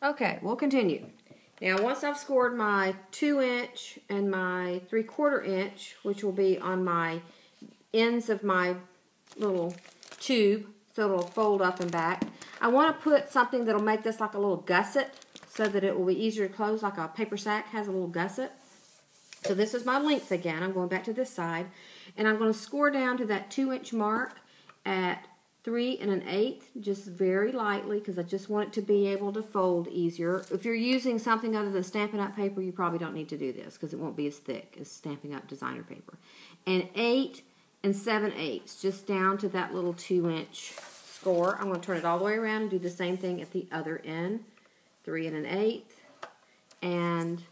Okay, we'll continue. Now, once I've scored my 2-inch and my 3/4 inch, which will be on my ends of my little tube, so it'll fold up and back, I want to put something that'll make this like a little gusset so that it will be easier to close, like a paper sack has a little gusset. So this is my length again. I'm going back to this side, and I'm going to score down to that 2-inch mark at 3 1/8, just very lightly, because I just want it to be able to fold easier. If you're using something other than Stampin' Up! Paper, you probably don't need to do this, because it won't be as thick as Stampin' Up! Designer paper. And 8 7/8, just down to that little 2-inch score. I'm going to turn it all the way around and do the same thing at the other end. 3 1/8 and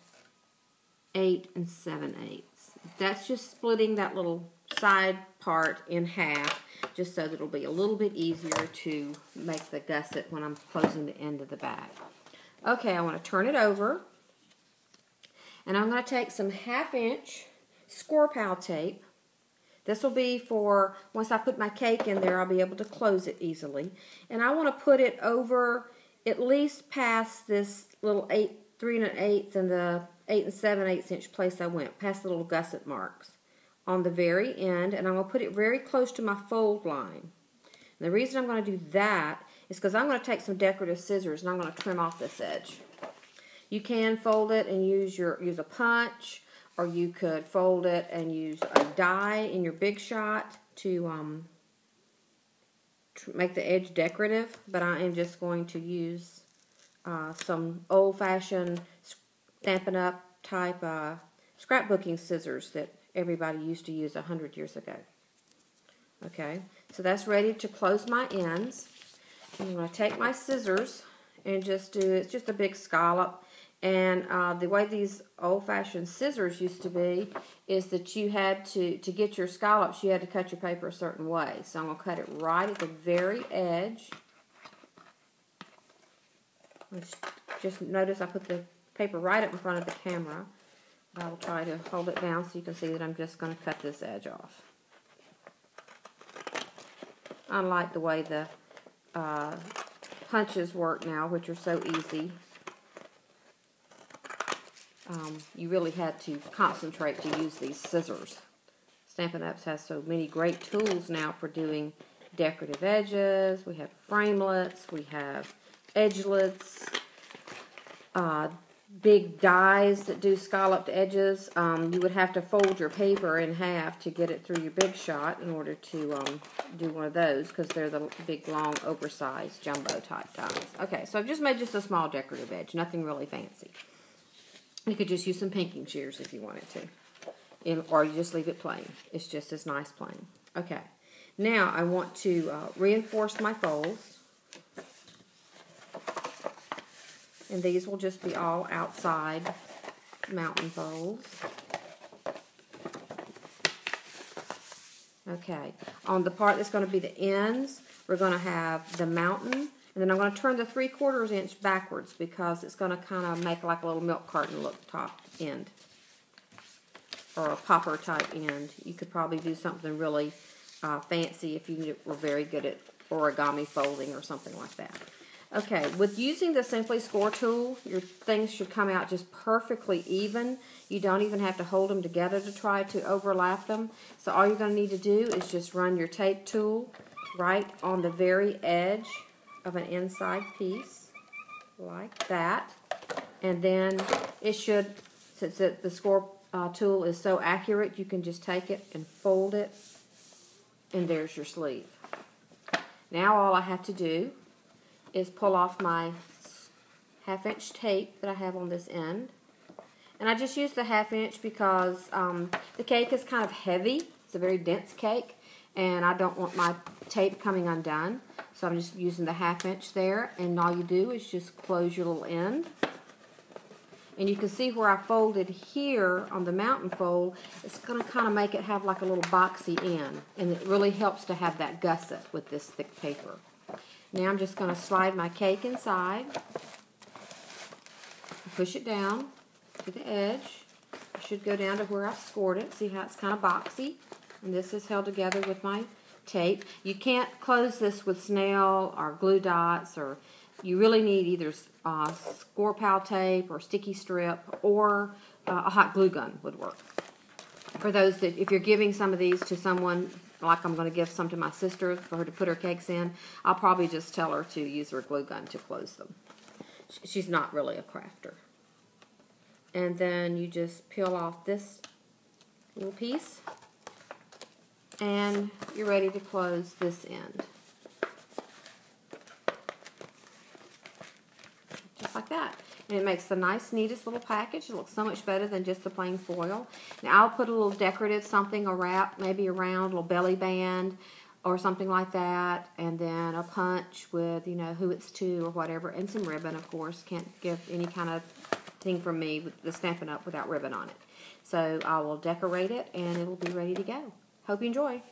8 7/8. That's just splitting that little side part in half, just so that it'll be a little bit easier to make the gusset when I'm closing the end of the bag. Okay, I want to turn it over, and I'm going to take some 1/2-inch score pal tape. This will be for, once I put my cake in there, I'll be able to close it easily. And I want to put it over at least past this little 3 1/8 and the 8 7/8 inch place I went, past the little gusset marks on the very end, and I'm going to put it very close to my fold line. And the reason I'm going to do that is because I'm going to take some decorative scissors and I'm going to trim off this edge. You can fold it and use a punch, or you could fold it and use a die in your Big Shot to make the edge decorative, but I am just going to use some old-fashioned Stampin' Up! Type scrapbooking scissors that everybody used to use 100 years ago. Okay, so that's ready to close my ends. I'm going to take my scissors and just do, it's just a big scallop. And the way these old-fashioned scissors used to be is that you had to get your scallops, you had to cut your paper a certain way. So I'm going to cut it right at the very edge. Just notice I put the paper right up in front of the camera. I will try to hold it down so you can see that I'm just going to cut this edge off. Unlike the way the punches work now, which are so easy. You really had to concentrate to use these scissors. Stampin' Up! Has so many great tools now for doing decorative edges. We have framelits, we have edgelets, big dies that do scalloped edges. You would have to fold your paper in half to get it through your Big Shot in order to do one of those, because they're the big, long, oversized jumbo type dies. Okay, so I've just made just a small decorative edge, nothing really fancy. You could just use some pinking shears if you wanted to, or you just leave it plain. It's just as nice plain. Okay, now I want to reinforce my folds. And these will just be all outside mountain folds. Okay, on the part that's going to be the ends, we're going to have the mountain, and then I'm going to turn the 3/4 inch backwards because it's going to kind of make like a little milk carton look top end, or a popper type end. You could probably do something really fancy if you were very good at origami folding or something like that. Okay, with using the Simply Score tool, your things should come out just perfectly even. You don't even have to hold them together to try to overlap them. So all you're going to need to do is just run your tape tool right on the very edge of an inside piece, like that. And then it should, since the Score tool is so accurate, you can just take it and fold it, and there's your sleeve. Now all I have to do is pull off my 1/2-inch tape that I have on this end. And I just use the 1/2-inch because the cake is kind of heavy. It's a very dense cake, and I don't want my tape coming undone. So I'm just using the 1/2-inch there, and all you do is just close your little end. And you can see where I folded here on the mountain fold, it's going to kind of make it have like a little boxy end. And it really helps to have that gusset with this thick paper. Now I'm just going to slide my cake inside, push it down to the edge. It should go down to where I scored it. See how it's kind of boxy? And this is held together with my tape. You can't close this with snail or glue dots or you really need either score pal tape or sticky strip, or a hot glue gun would work. For those that, if you're giving some of these to someone, like I'm going to give some to my sister for her to put her cakes in, I'll probably just tell her to use her glue gun to close them. She's not really a crafter. And then you just peel off this little piece, and you're ready to close this end. Just like that. And it makes the nice, neatest little package. It looks so much better than just the plain foil. Now I'll put a little decorative something, a wrap, maybe around a little belly band or something like that, and then a punch with, you know, who it's to or whatever, and some ribbon, of course. Can't give any kind of thing from me with the Stampin' Up! Without ribbon on it. So I will decorate it, and it will be ready to go. Hope you enjoy.